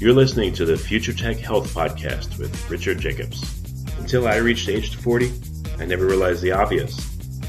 You're listening to the Future Tech Health Podcast with Richard Jacobs. Until I reached age 40, I never realized the obvious,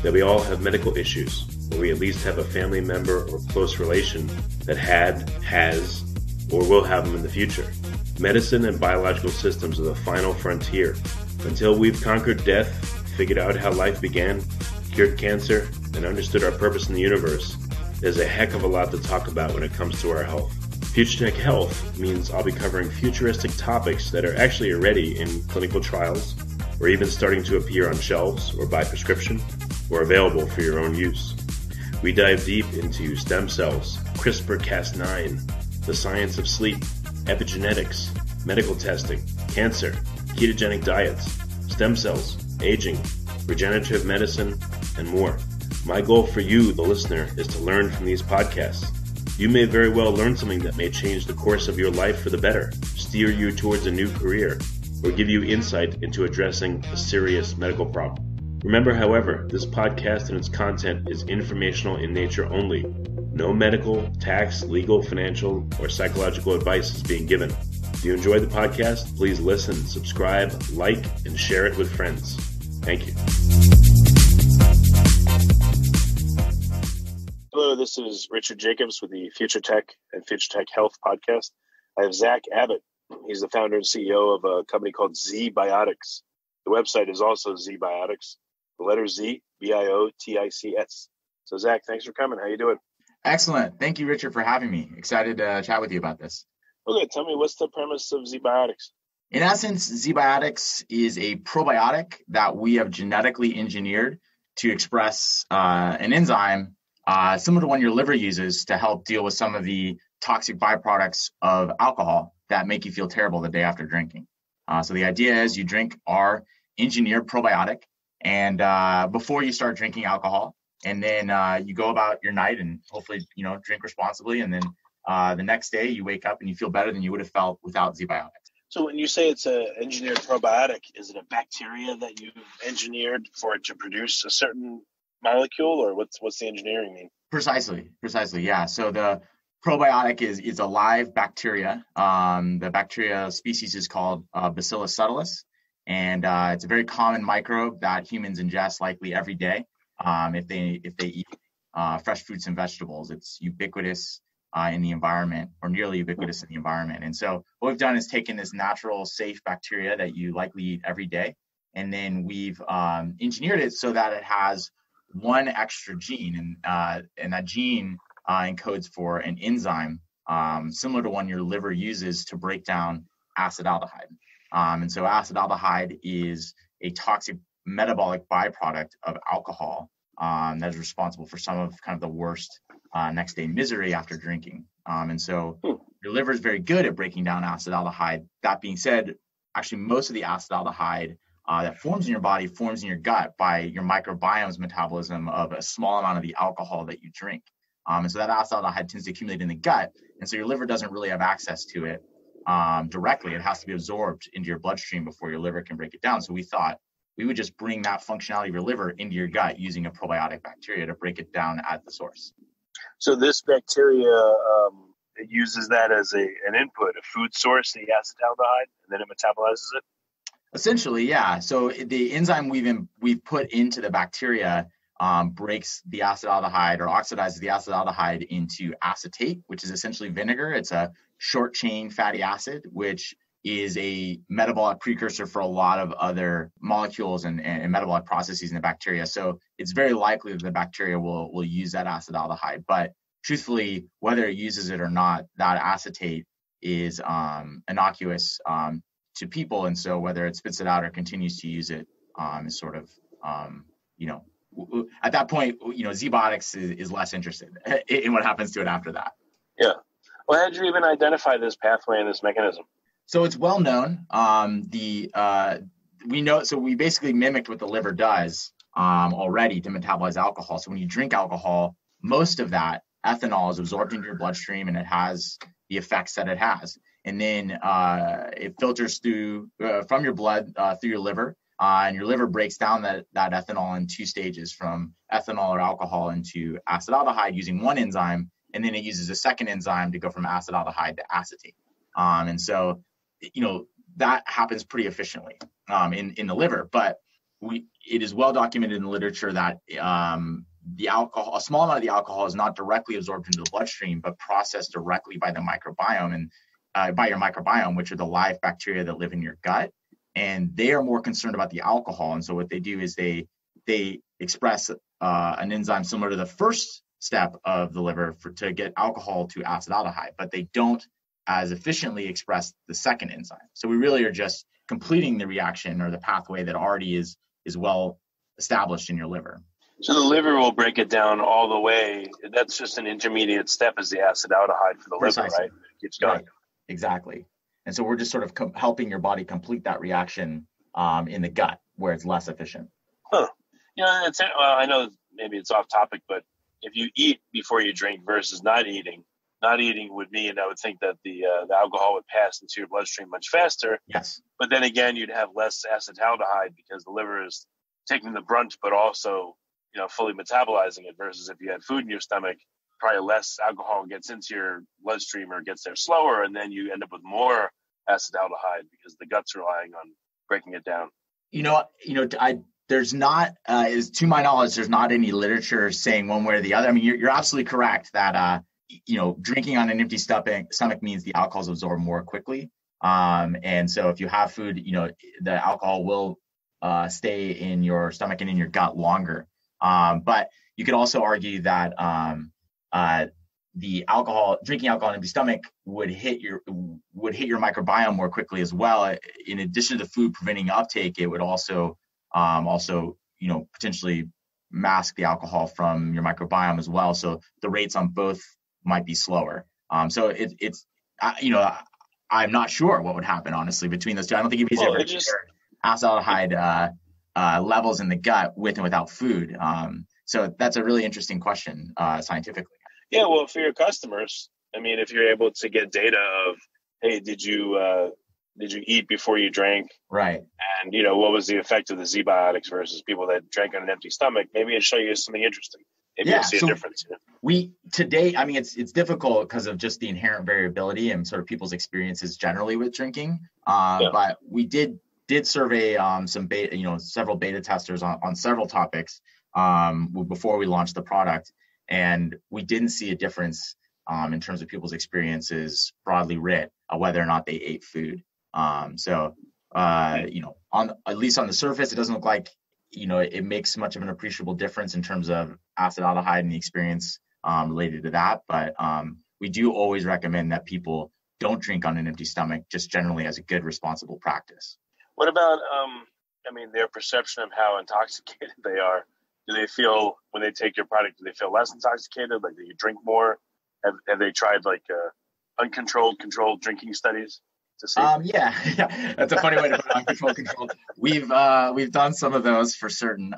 that we all have medical issues, or we at least have a family member or close relation that had, has, or will have them in the future. Medicine and biological systems are the final frontier. Until we've conquered death, figured out how life began, cured cancer, and understood our purpose in the universe, there's a heck of a lot to talk about when it comes to our health. Future Tech Health means I'll be covering futuristic topics that are actually already in clinical trials, or even starting to appear on shelves or by prescription, or available for your own use. We dive deep into stem cells, CRISPR-Cas9, the science of sleep, epigenetics, medical testing, cancer, ketogenic diets, stem cells, aging, regenerative medicine, and more. My goal for you, the listener, is to learn from these podcasts. You may very well learn something that may change the course of your life for the better, steer you towards a new career, or give you insight into addressing a serious medical problem. Remember, however, this podcast and its content is informational in nature only. No medical, tax, legal, financial, or psychological advice is being given. If you enjoyed the podcast, please listen, subscribe, like, and share it with friends. Thank you. Hello, this is Richard Jacobs with the Future Tech and Future Tech Health podcast. I have Zack Abbott. He's the founder and CEO of a company called ZBiotics. The website is also ZBiotics. The letter Z, B-I-O-T-I-C-S. So Zack, thanks for coming. How you doing? Excellent. Thank you, Richard, for having me. Excited to chat with you about this. Okay, tell me, what's the premise of ZBiotics? In essence, ZBiotics is a probiotic that we have genetically engineered to express an enzyme similar to one your liver uses to help deal with some of the toxic byproducts of alcohol that make you feel terrible the day after drinking. So the idea is you drink our engineered probiotic and before you start drinking alcohol, and then you go about your night and hopefully, drink responsibly. And then the next day you wake up and you feel better than you would have felt without ZBiotics. So when you say it's an engineered probiotic, is it a bacteria that you've engineered for it to produce a certain molecule, or what's the engineering mean? Precisely. Yeah. So the probiotic is a live bacteria. The bacteria species is called Bacillus subtilis, and it's a very common microbe that humans ingest likely every day. If they eat fresh fruits and vegetables, it's ubiquitous in the environment, or nearly ubiquitous in the environment. And so what we've done is taken this natural, safe bacteria that you likely eat every day, and then we've engineered it so that it has one extra gene, and that gene encodes for an enzyme similar to one your liver uses to break down acetaldehyde. And so acetaldehyde is a toxic metabolic byproduct of alcohol that is responsible for some of kind of the worst next day misery after drinking. And so your liver is very good at breaking down acetaldehyde. That being said, actually most of the acetaldehyde that forms in your body forms in your gut by your microbiome's metabolism of a small amount of the alcohol that you drink. And so that acetaldehyde tends to accumulate in the gut. And so your liver doesn't really have access to it directly. It has to be absorbed into your bloodstream before your liver can break it down. So we thought we would just bring that functionality of your liver into your gut using a probiotic bacteria to break it down at the source. So this bacteria, it uses that as an input, a food source, the acetaldehyde, and then it metabolizes it? Essentially, yeah. So the enzyme we've put into the bacteria breaks the acetaldehyde or oxidizes the acetaldehyde into acetate, which is essentially vinegar. It's a short chain fatty acid, which is a metabolic precursor for a lot of other molecules and metabolic processes in the bacteria. So it's very likely that the bacteria will use that acetaldehyde. But truthfully, whether it uses it or not, that acetate is innocuous to people, and so whether it spits it out or continues to use it is sort of, at that point, ZBiotics is less interested in what happens to it after that. Yeah. Well, how did you even identify this pathway and this mechanism? So it's well known. We know. So we basically mimicked what the liver does already to metabolize alcohol. So when you drink alcohol, most of that ethanol is absorbed into your bloodstream, and it has the effects that it has. And then it filters through from your blood through your liver, and your liver breaks down that ethanol in two stages, from ethanol or alcohol into acetaldehyde using one enzyme, and then it uses a second enzyme to go from acetaldehyde to acetate. And so, that happens pretty efficiently in the liver. But it is well documented in the literature that the alcohol, a small amount of the alcohol is not directly absorbed into the bloodstream, but processed directly by the microbiome and by your microbiome, which are the live bacteria that live in your gut. And they are more concerned about the alcohol. And so what they do is they express an enzyme similar to the first step of the liver to get alcohol to acetaldehyde, but they don't as efficiently express the second enzyme. So we really are just completing the reaction or the pathway that already is well established in your liver. So the liver will break it down all the way. That's just an intermediate step is the acetaldehyde for the liver, right? It keeps going. Right. Exactly. And so we're just sort of helping your body complete that reaction in the gut where it's less efficient. Huh. I know maybe it's off topic, but if you eat before you drink versus not eating would mean I would think that the alcohol would pass into your bloodstream much faster. Yes. But then again, you'd have less acetaldehyde because the liver is taking the brunt, but also fully metabolizing it. Versus if you had food in your stomach, probably less alcohol gets into your bloodstream or gets there slower, and then you end up with more acetaldehyde because the gut's relying on breaking it down. There's not, to my knowledge, there's not any literature saying one way or the other. I mean, you're absolutely correct that drinking on an empty stomach means the alcohol is absorbed more quickly. And so if you have food, the alcohol will stay in your stomach and in your gut longer. But you could also argue that drinking alcohol on an empty stomach would hit your microbiome more quickly as well. In addition to the food preventing uptake, it would also potentially mask the alcohol from your microbiome as well. So the rates on both might be slower. So I'm not sure what would happen honestly between those two. I don't think it'd be easier to compare acetaldehyde levels in the gut with and without food. So that's a really interesting question scientifically. Yeah, well, for your customers, I mean, if you're able to get data of, hey, did you eat before you drank? Right. And what was the effect of the ZBiotics versus people that drank on an empty stomach? Maybe it'll show you something interesting. Maybe you'll see a difference. Today, I mean, it's difficult because of just the inherent variability and sort of people's experiences generally with drinking. But we did survey several beta testers on several topics before we launched the product, and we didn't see a difference in terms of people's experiences broadly writ, whether or not they ate food. So at least on the surface, it doesn't look like it makes much of an appreciable difference in terms of acetaldehyde and the experience related to that. But we do always recommend that people don't drink on an empty stomach, just generally as a good, responsible practice. What about, their perception of how intoxicated they are? Do they feel, when they take your product, do they feel less intoxicated? Like, do you drink more? Have they tried uncontrolled, controlled drinking studies to see? Yeah, that's a funny way to put it, uncontrolled, controlled. We've done some of those for certain.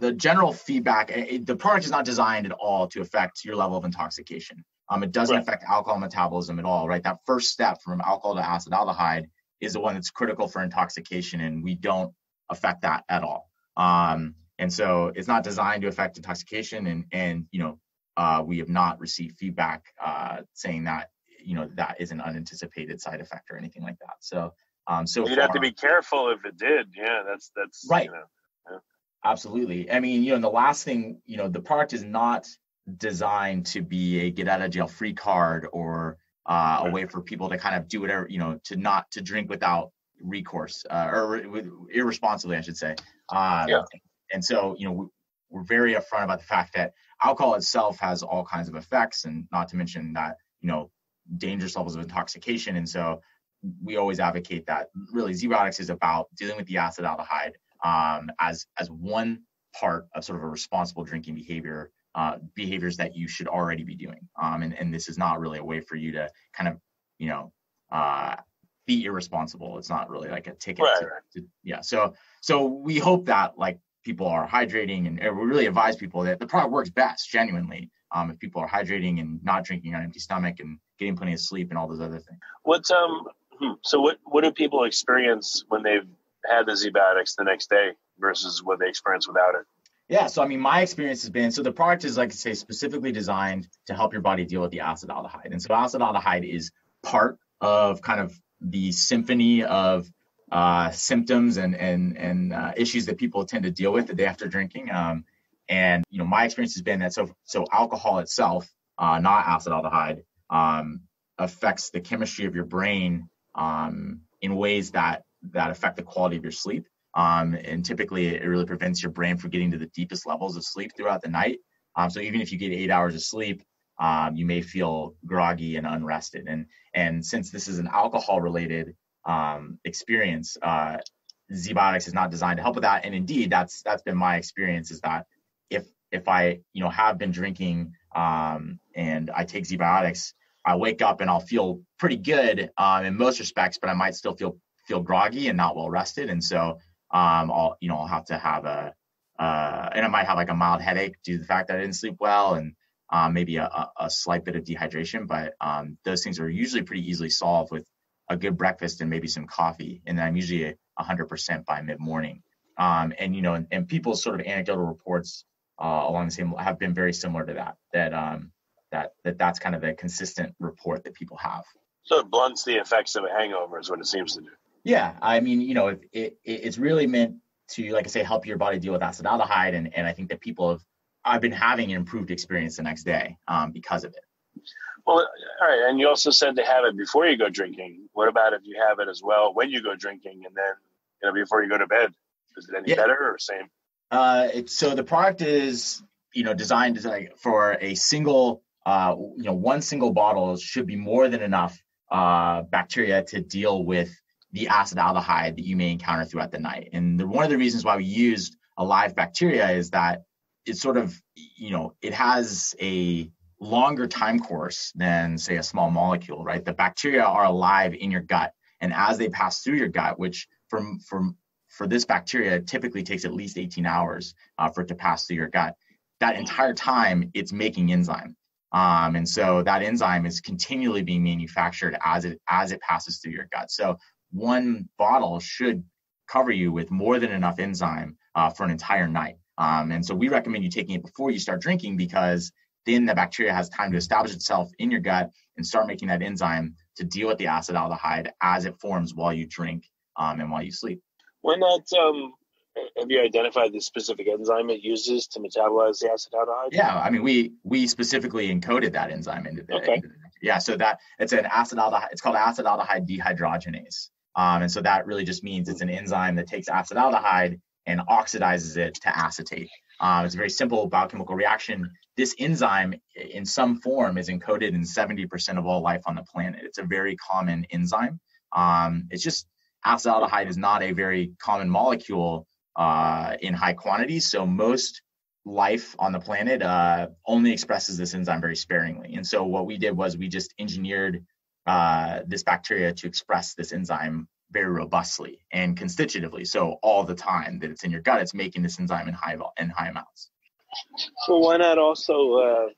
The general feedback, the product is not designed at all to affect your level of intoxication. It doesn't affect alcohol metabolism at all, right? That first step from alcohol to acetaldehyde is the one that's critical for intoxication, and we don't affect that at all. And so it's not designed to affect intoxication, and we have not received feedback saying that that is an unanticipated side effect or anything like that. So you'd have to be careful if it did. Yeah, that's right. Absolutely. I mean, the last thing, the product is not designed to be a get out of jail free card or a way for people to kind of do whatever, to drink without recourse or irresponsibly, I should say. And so, we're very upfront about the fact that alcohol itself has all kinds of effects, and not to mention that, dangerous levels of intoxication. And so we always advocate that really ZBiotics is about dealing with the acetaldehyde as one part of sort of a responsible drinking behaviors that you should already be doing. And this is not really a way for you to kind of, be irresponsible. It's not really like a ticket. Right. So we hope that people are hydrating, and we really advise people that the product works best genuinely if people are hydrating and not drinking on an empty stomach and getting plenty of sleep and all those other things. What do people experience when they've had the ZBiotics the next day versus what they experience without it? Yeah, so I mean, my experience has been, so the product is, like I say, specifically designed to help your body deal with the acetaldehyde. And so acetaldehyde is part of kind of the symphony of symptoms and issues that people tend to deal with the day after drinking. And my experience has been that so alcohol itself, not acetaldehyde, affects the chemistry of your brain in ways that affect the quality of your sleep. And typically, it really prevents your brain from getting to the deepest levels of sleep throughout the night. So even if you get 8 hours of sleep, you may feel groggy and unrested. And since this is an alcohol-related experience, ZBiotics is not designed to help with that. And indeed, that's been my experience, is that if I have been drinking and I take ZBiotics, I wake up and I'll feel pretty good in most respects, but I might still feel groggy and not well rested. And so I'll have to have and I might have like a mild headache due to the fact that I didn't sleep well, and maybe a slight bit of dehydration. But those things are usually pretty easily solved with a good breakfast and maybe some coffee. And then I'm usually 100% by mid-morning. And people's sort of anecdotal reports along the same have been very similar to that's kind of a consistent report that people have. So it blunts the effects of a hangover is what it seems to do. Yeah, I mean, it's really meant to, like I say, help your body deal with acetaldehyde, and I think that I've been having an improved experience the next day because of it. Well, all right, and you also said to have it before you go drinking. What about if you have it as well when you go drinking, and then before you go to bed? Is it any better or same? So the product is designed for a single one single bottle should be more than enough bacteria to deal with the acetaldehyde that you may encounter throughout the night. And one of the reasons why we used a live bacteria is that it's sort of, it has a longer time course than, say, a small molecule, right? The bacteria are alive in your gut. And as they pass through your gut, which for this bacteria typically takes at least 18 hours for it to pass through your gut, that entire time it's making enzyme. And so that enzyme is continually being manufactured as it passes through your gut. So one bottle should cover you with more than enough enzyme for an entire night. And so we recommend you taking it before you start drinking, because then the bacteria has time to establish itself in your gut and start making that enzyme to deal with the acetaldehyde as it forms while you drink and while you sleep. Why not? Have you identified the specific enzyme it uses to metabolize the acetaldehyde? Yeah, I mean, we specifically encoded that enzyme into the yeah. So that it's an acetaldehyde. It's called acetaldehyde dehydrogenase, and so that really just means it's an enzyme that takes acetaldehyde and oxidizes it to acetate. It's a very simple biochemical reaction. This enzyme, in some form, is encoded in 70% of all life on the planet. It's a very common enzyme. It's just acetaldehyde is not a very common molecule in high quantities. So most life on the planet only expresses this enzyme very sparingly. And so what we did was we just engineered this bacteria to express this enzyme very robustly and constitutively. So all the time that it's in your gut, it's making this enzyme in high amounts. So why not also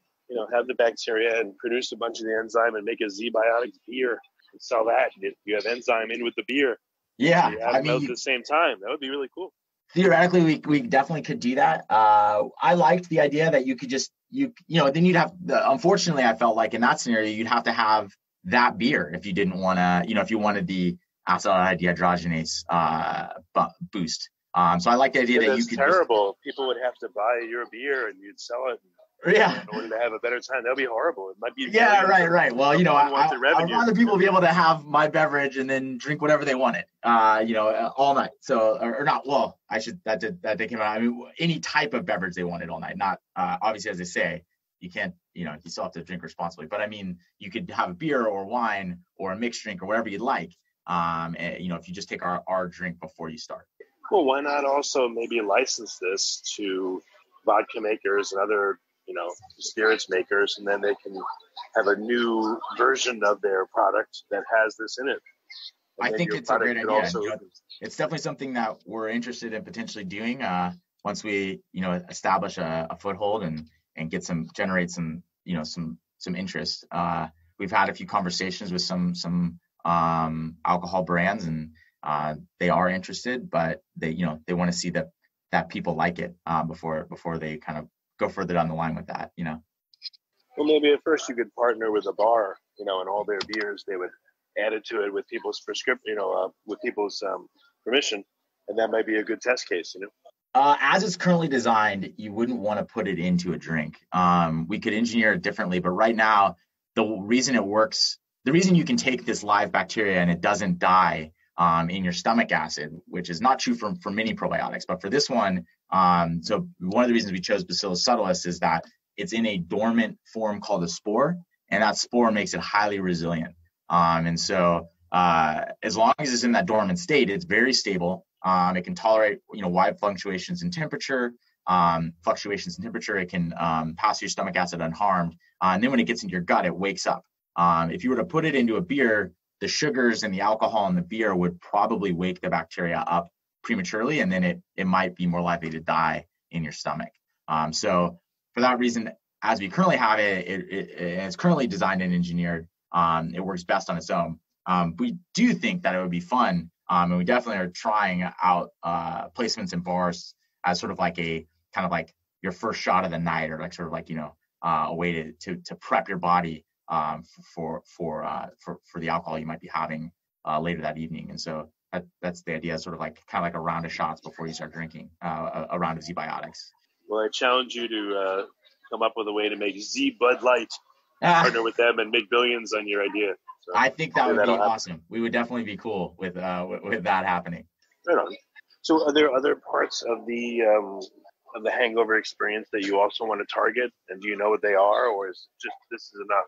have the bacteria and produce a bunch of the enzyme and make a ZBiotics beer and sell that? You have enzyme in with the beer. Yeah, I mean, at the same time, that would be really cool. Theoretically, we definitely could do that. I liked the idea that you could just then you'd have. Unfortunately, I felt like in that scenario you'd have to have that beer if you didn't want to. If you wanted the acetaldehyde dehydrogenase boost. So I like the idea that you could. That's terrible. People would have to buy your beer and you'd sell it. Yeah. In order to have a better time, that would be horrible. It might be. Yeah, right. Well, I want the people to be able to have my beverage and then drink whatever they wanted, all night. So, or not. Well, that came out. I mean, any type of beverage they wanted all night. Not obviously, as they say, you can't. You still have to drink responsibly. But I mean, you could have a beer or wine or a mixed drink or whatever you'd like. If you just take our drink before you start. Well, why not also maybe license this to vodka makers and other spirits makers, and then they can have a new version of their product that has this in it. I think it's a great idea. It's definitely something that we're interested in potentially doing once we, establish a foothold and generate some interest. We've had a few conversations with some alcohol brands, and they are interested, but they want to see the that people like it before they kind of go further down the line with that, Well, maybe at first you could partner with a bar, and all their beers, they would add it to it with people's prescription, with people's permission, and that might be a good test case, As it's currently designed, you wouldn't want to put it into a drink. We could engineer it differently, but right now, the reason it works, the reason you can take this live bacteria and it doesn't die in your stomach acid, which is not true for many probiotics, but for this one, so one of the reasons we chose Bacillus subtilis is that it's in a dormant form called a spore, and that spore makes it highly resilient. And so as long as it's in that dormant state, it's very stable. It can tolerate, wide fluctuations in temperature. It can pass through your stomach acid unharmed. And then when it gets into your gut, it wakes up. If you were to put it into a beer, the sugars and the alcohol in the beer would probably wake the bacteria up prematurely, and then it might be more likely to die in your stomach. So for that reason, as we currently have it's currently designed and engineered, it works best on its own. We do think that it would be fun, and we definitely are trying out placements in bars as sort of like a kind of like your first shot of the night, or like sort of like a way to prep your body for the alcohol you might be having later that evening. And so that's the idea, sort of like kind of like a round of shots before you start drinking, a round of ZBiotics. Well, I challenge you to come up with a way to make Z Bud Light, partner with them, and make billions on your idea. So I think that would be awesome. We would definitely be cool with that happening. Right on. So, are there other parts of the hangover experience that you also want to target, and do you know what they are, or is just this is enough?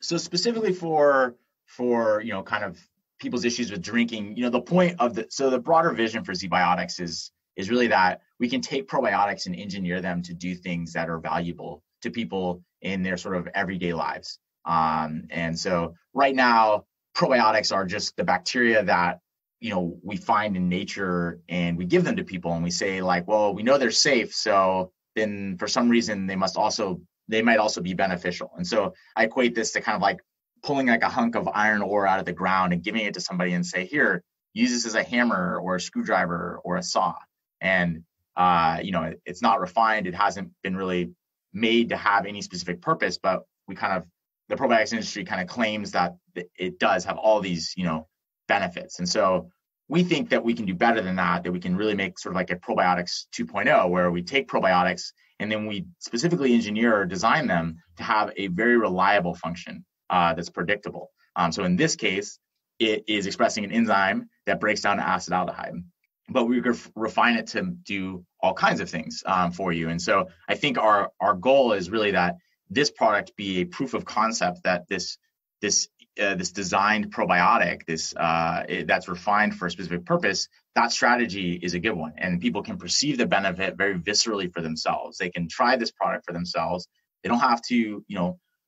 So specifically for kind of people's issues with drinking, the point of the broader vision for ZBiotics is really that we can take probiotics and engineer them to do things that are valuable to people in their sort of everyday lives. And so right now, probiotics are just the bacteria that, we find in nature, and we give them to people, and we say like, well, we know they're safe. So then for some reason they might also be beneficial. And so I equate this to kind of like pulling like a hunk of iron ore out of the ground and giving it to somebody and say, here, use this as a hammer or a screwdriver or a saw. And, it's not refined. It hasn't been really made to have any specific purpose, but the probiotics industry kind of claims that it does have all these, benefits. And so we think that we can do better than that we can really make sort of like a probiotics 2.0, where we take probiotics and then we specifically engineer or design them to have a very reliable function that's predictable. So in this case, it is expressing an enzyme that breaks down acetaldehyde, but we could refine it to do all kinds of things for you. And so I think our goal is really that this product be a proof of concept that this designed probiotic, that's refined for a specific purpose, that strategy is a good one. And people can perceive the benefit very viscerally for themselves. They can try this product for themselves. They don't have to,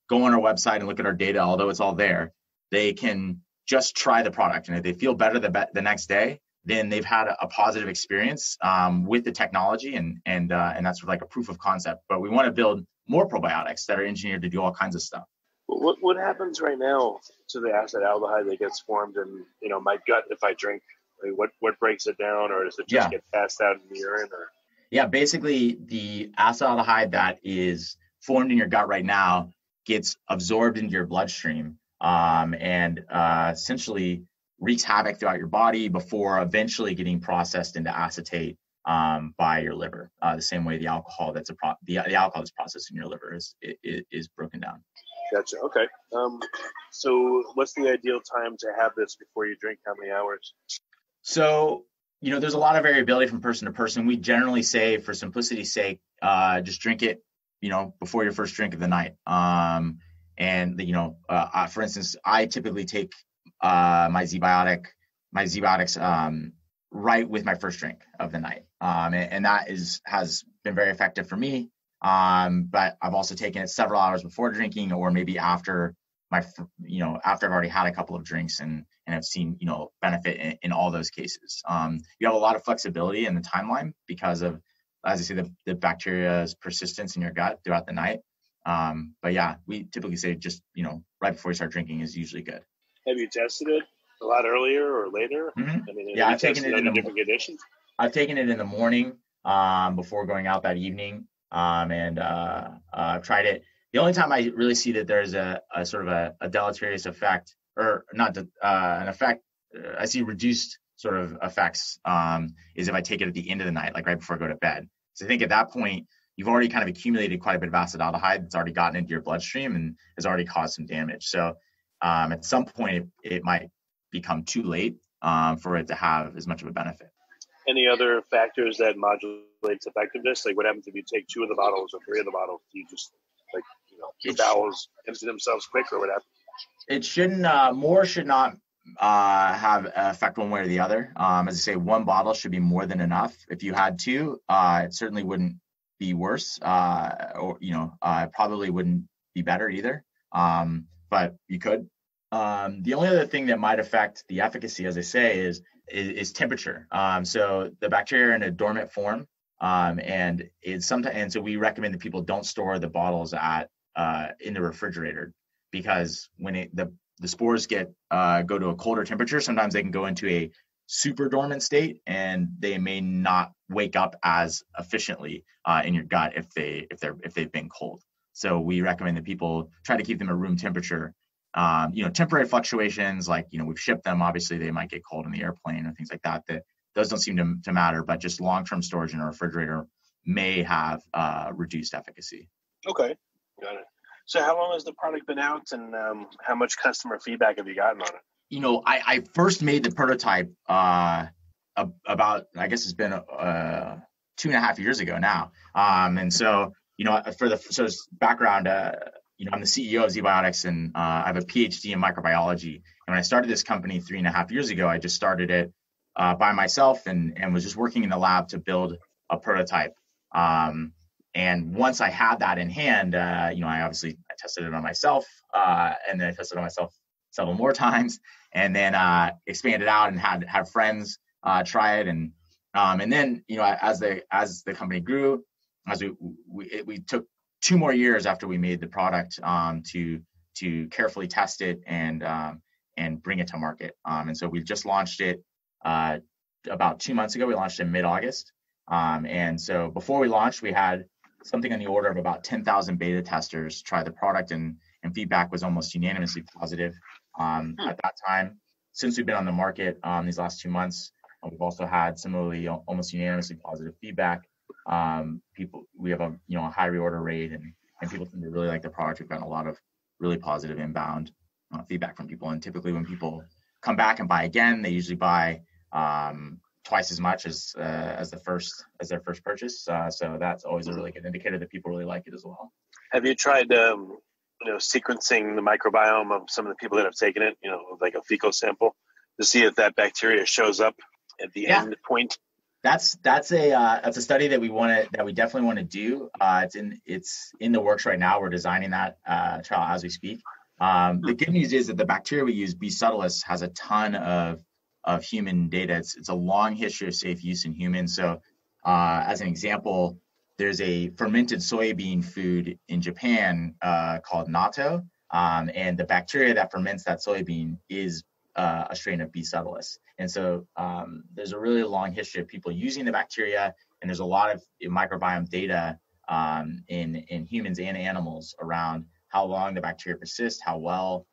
go on our website and look at our data, although it's all there. They can just try the product. And if they feel better the next day, then they've had a positive experience with the technology, and that's sort of like a proof of concept. But we want to build more probiotics that are engineered to do all kinds of stuff. What happens right now to the acetaldehyde that gets formed in my gut if I drink? I mean, what breaks it down, or does it just get passed out in the urine? Or yeah, basically the acetaldehyde that is formed in your gut right now gets absorbed into your bloodstream and essentially wreaks havoc throughout your body before eventually getting processed into acetate by your liver. The same way the alcohol that's processed in your liver is broken down. Gotcha. Okay. So what's the ideal time to have this before you drink? How many hours? So, there's a lot of variability from person to person. We generally say, for simplicity's sake, just drink it, before your first drink of the night. For instance, I typically take my ZBiotics right with my first drink of the night. And that has been very effective for me. But I've also taken it several hours before drinking, or maybe after after I've already had a couple of drinks and I've seen, benefit in all those cases. You have a lot of flexibility in the timeline because of, as I say, the bacteria's persistence in your gut throughout the night. But yeah, we typically say just, right before you start drinking is usually good. Have you tested it a lot earlier or later? Mm-hmm. I mean, yeah, I've taken it in different conditions. I've taken it in the morning before going out that evening, and I've tried it. The only time I really see that there's a sort of a deleterious effect, or not an effect, I see reduced sort of effects, is if I take it at the end of the night, like right before I go to bed. So I think at that point, you've already kind of accumulated quite a bit of acetaldehyde that's already gotten into your bloodstream and has already caused some damage. So at some point, it might become too late for it to have as much of a benefit. Any other factors that modulates effectiveness? Like what happens if you take 2 of the bottles or 3 of the bottles? Do you just your bowels empty themselves quick, or what happens? It shouldn't, more should not have an effect one way or the other. As I say, 1 bottle should be more than enough. If you had 2, it certainly wouldn't be worse, or probably wouldn't be better either. But you could. The only other thing that might affect the efficacy, as I say, is temperature. So the bacteria are in a dormant form, and so we recommend that people don't store the bottles in the refrigerator, because when the spores go to a colder temperature, sometimes they can go into a super dormant state, and they may not wake up as efficiently in your gut if they've been cold. So we recommend that people try to keep them at room temperature. Temporary fluctuations, like we've shipped them, obviously they might get cold in the airplane or things like that. Those don't seem to matter, but just long-term storage in a refrigerator may have reduced efficacy. Okay, got it. So how long has the product been out, and how much customer feedback have you gotten on it? I first made the prototype about, I guess it's been 2.5 years ago now. And so, for background, I'm the CEO of ZBiotics, and I have a PhD in microbiology. And when I started this company 3.5 years ago, I just started it by myself and was just working in the lab to build a prototype. And once I had that in hand, I tested it on myself, and then I tested it on myself several more times, and then expanded out and had friends try it, and then as the company grew, as we took 2 more years after we made the product to carefully test it and bring it to market. And so we just launched it about 2 months ago. We launched in mid-August, and so before we launched, we had something on the order of about 10,000 beta testers try the product, and feedback was almost unanimously positive at that time. Since we've been on the market these last 2 months, we've also had similarly almost unanimously positive feedback. We have a high reorder rate, and people seem to really like the product. We've gotten a lot of really positive inbound feedback from people, and typically when people come back and buy again, they usually buy twice as much as their first purchase. So that's always a really good indicator that people really like it as well. Have you tried sequencing the microbiome of some of the people that have taken it, like a fecal sample, to see if that bacteria shows up at the end point? That's a study that we definitely want to do. It's in the works right now. We're designing that trial as we speak. The good news is that the bacteria we use, B. subtilis, has a ton of human data. It's a long history of safe use in humans. So as an example, there's a fermented soybean food in Japan called natto, and the bacteria that ferments that soybean is a strain of B. subtilis. And so there's a really long history of people using the bacteria, and there's a lot of microbiome data in humans and animals around how long the bacteria persist, how well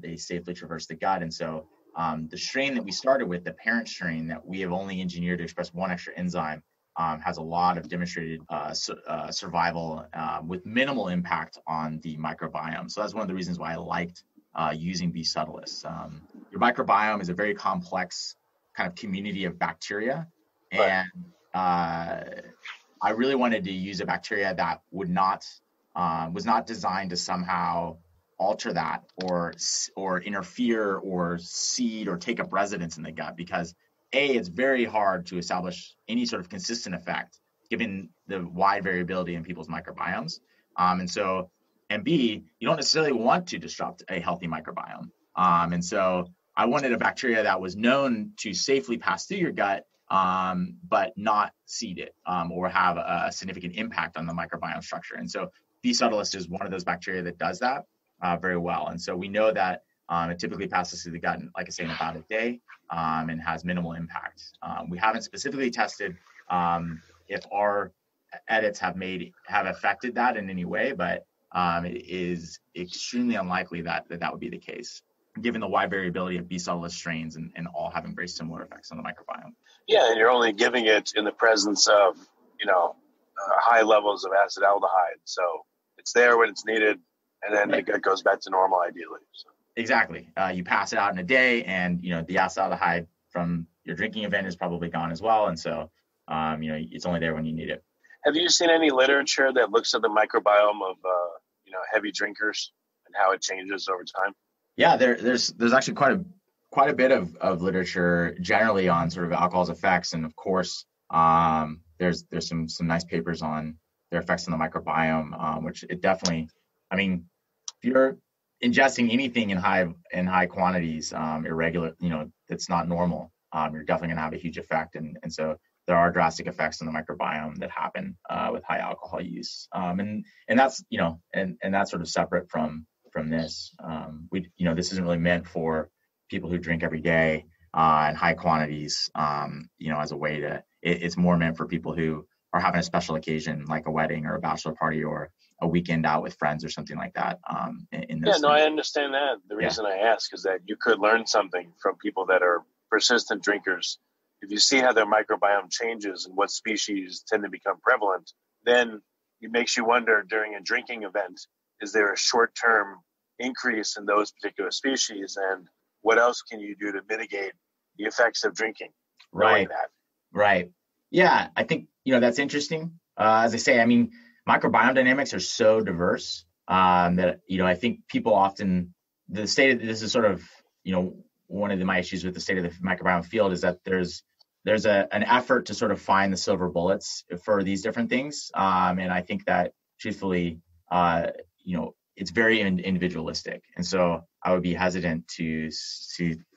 they safely traverse the gut. And so the strain that we started with, the parent strain that we have only engineered to express 1 extra enzyme, has a lot of demonstrated survival with minimal impact on the microbiome. So that's one of the reasons why I liked using B. subtilis. Your microbiome is a very complex kind of community of bacteria, and I really wanted to use a bacteria that was not designed to somehow alter that or interfere or seed or take up residence in the gut, because it's very hard to establish any sort of consistent effect given the wide variability in people's microbiomes. And B, you don't necessarily want to disrupt a healthy microbiome. And so I wanted a bacteria that was known to safely pass through your gut, but not seed it or have a significant impact on the microbiome structure. And so B. subtilis is one of those bacteria that does that very well. And so we know that It typically passes through the gut, like I say, in about a day, and has minimal impact. We haven't specifically tested if our edits have affected that in any way, but it is extremely unlikely that would be the case, given the wide variability of B-cell-less strains and all having very similar effects on the microbiome. Yeah, and you're only giving it in the presence of, high levels of acetaldehyde. So it's there when it's needed, and then it goes back to normal ideally. So. Exactly. You pass it out in a day, and the acetaldehyde from your drinking event is probably gone as well. And so, it's only there when you need it. Have you seen any literature that looks at the microbiome of, heavy drinkers and how it changes over time? Yeah, there's actually quite a bit of literature generally on sort of alcohol's effects, and of course, there's some nice papers on their effects on the microbiome, which it definitely. I mean, if you're ingesting anything in high quantities, irregular, that's not normal, you're definitely going to have a huge effect, and so there are drastic effects on the microbiome that happen with high alcohol use, and that's and that's sort of separate from this. This isn't really meant for people who drink every day in high quantities, as a way to. It's more meant for people who are having a special occasion like a wedding or a bachelor party or a weekend out with friends or something like that. I understand that. The reason I ask is that you could learn something from people that are persistent drinkers. If you see how their microbiome changes and what species tend to become prevalent, then it makes you wonder during a drinking event, is there a short-term increase in those particular species, and what else can you do to mitigate the effects of drinking? Right. Yeah, I think, that's interesting. As I say, I mean, microbiome dynamics are so diverse that, I think people often, this is sort of, one of my issues with the state of the microbiome field is that there's an effort to sort of find the silver bullets for these different things. And I think that truthfully, it's very individualistic. And so I would be hesitant to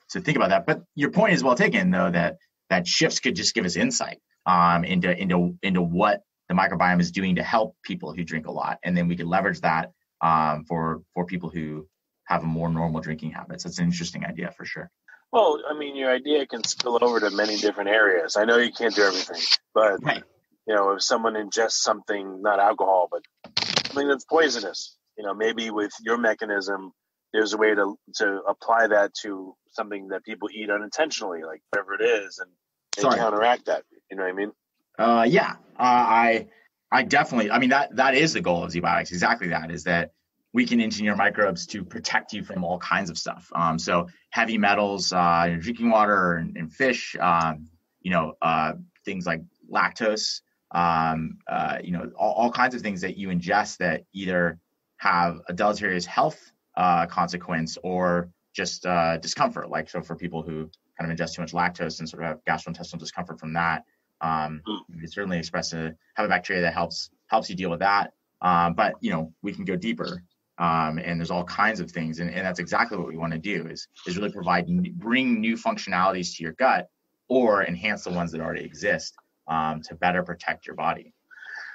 think about that. But your point is well taken, though, that shifts could just give us insight into what the microbiome is doing to help people who drink a lot. And then we could leverage that for people who have a more normal drinking habits. That's an interesting idea for sure. Well, I mean, your idea can spill over to many different areas. I know you can't do everything, but, if someone ingests something, not alcohol, but something that's poisonous, maybe with your mechanism, there's a way to apply that to something that people eat unintentionally, like whatever it is, and counteract that. You know what I mean? I definitely, that is the goal of ZBiotics. Exactly that, is that we can engineer microbes to protect you from all kinds of stuff. So heavy metals in your drinking water and fish, things like lactose, all kinds of things that you ingest that either have a deleterious health consequence or just discomfort. Like, so for people who kind of ingest too much lactose and sort of have gastrointestinal discomfort from that, you certainly have a bacteria that helps you deal with that. But we can go deeper. And there's all kinds of things, and that's exactly what we want to do is really bring new functionalities to your gut or enhance the ones that already exist to better protect your body.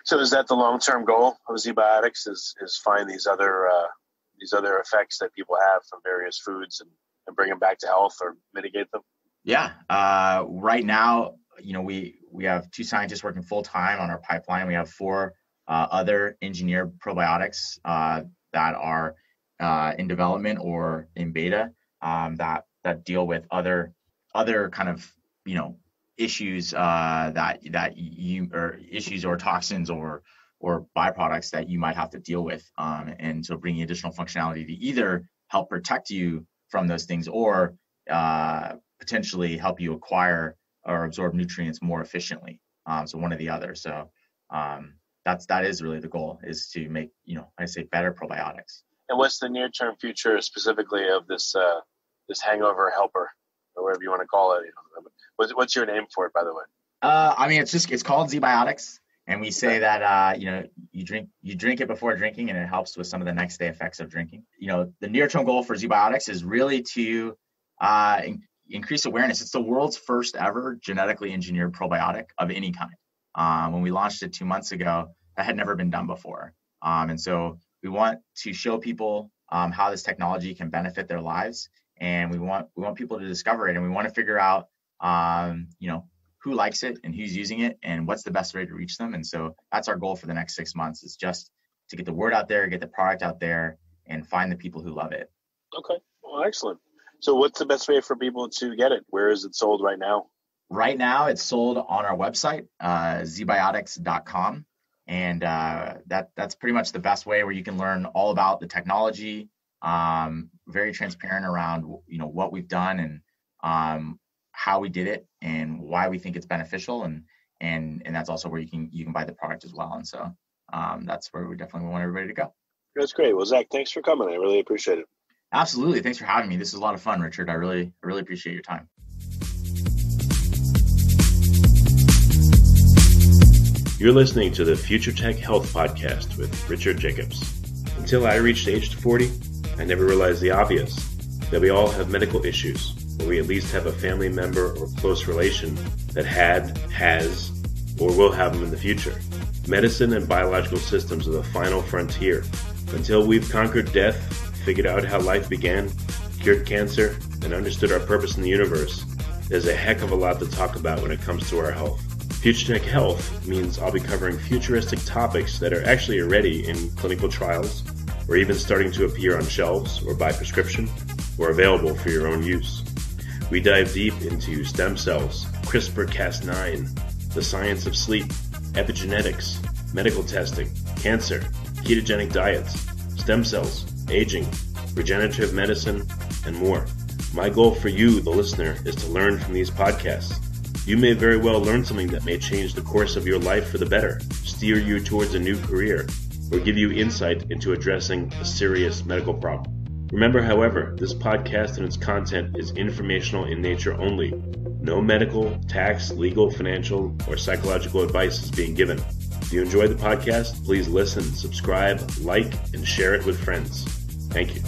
So is that the long-term goal of ZBiotics? Is find these other effects that people have from various foods and bring them back to health or mitigate them? Yeah. Right now, we have 2 scientists working full time on our pipeline. We have 4 other engineered probiotics that are in development or in beta that deal with other kind of issues issues or toxins or byproducts that you might have to deal with, and so bringing additional functionality to either help protect you from those things or potentially help you acquire or absorb nutrients more efficiently. So one or the other. So that is really the goal, is to make, I say, better probiotics. And what's the near-term future specifically of this hangover helper, or whatever you want to call it? What's your name for it, by the way? It's called ZBiotics, and we say that you drink it before drinking, and it helps with some of the next day effects of drinking. The near-term goal for ZBiotics is really to increase awareness. It's the world's first ever genetically engineered probiotic of any kind. When we launched it 2 months ago, that had never been done before. And so we want to show people how this technology can benefit their lives. And we want people to discover it, and we want to figure out, who likes it and who's using it and what's the best way to reach them. And so that's our goal for the next 6 months, is just to get the word out there, get the product out there, and find the people who love it. Okay. Well, excellent. So what's the best way for people to get it? Where is it sold right now? Right now, it's sold on our website, ZBiotics.com. And that's pretty much the best way, where you can learn all about the technology, very transparent around, what we've done and how we did it and why we think it's beneficial. And that's also where you can buy the product as well. And so that's where we definitely want everybody to go. That's great. Well, Zach, thanks for coming. I really appreciate it. Absolutely. Thanks for having me. This is a lot of fun, Richard. I really appreciate your time. You're listening to the Future Tech Health Podcast with Richard Jacobs. Until I reached age 40, I never realized the obvious, that we all have medical issues, or we at least have a family member or close relation that has, or will have them in the future. Medicine and biological systems are the final frontier. Until we've conquered death, figured out how life began, cured cancer, and understood our purpose in the universe, there's a heck of a lot to talk about when it comes to our health. Future Tech Health means I'll be covering futuristic topics that are actually already in clinical trials, or even starting to appear on shelves or by prescription, or available for your own use. We dive deep into stem cells, CRISPR-Cas9, the science of sleep, epigenetics, medical testing, cancer, ketogenic diets, stem cells, aging, regenerative medicine, and more. My goal for you, the listener, is to learn from these podcasts. You may very well learn something that may change the course of your life for the better, steer you towards a new career, or give you insight into addressing a serious medical problem. Remember, however, this podcast and its content is informational in nature only. No medical, tax, legal, financial, or psychological advice is being given. If you enjoyed the podcast, please listen, subscribe, like, and share it with friends. Thank you.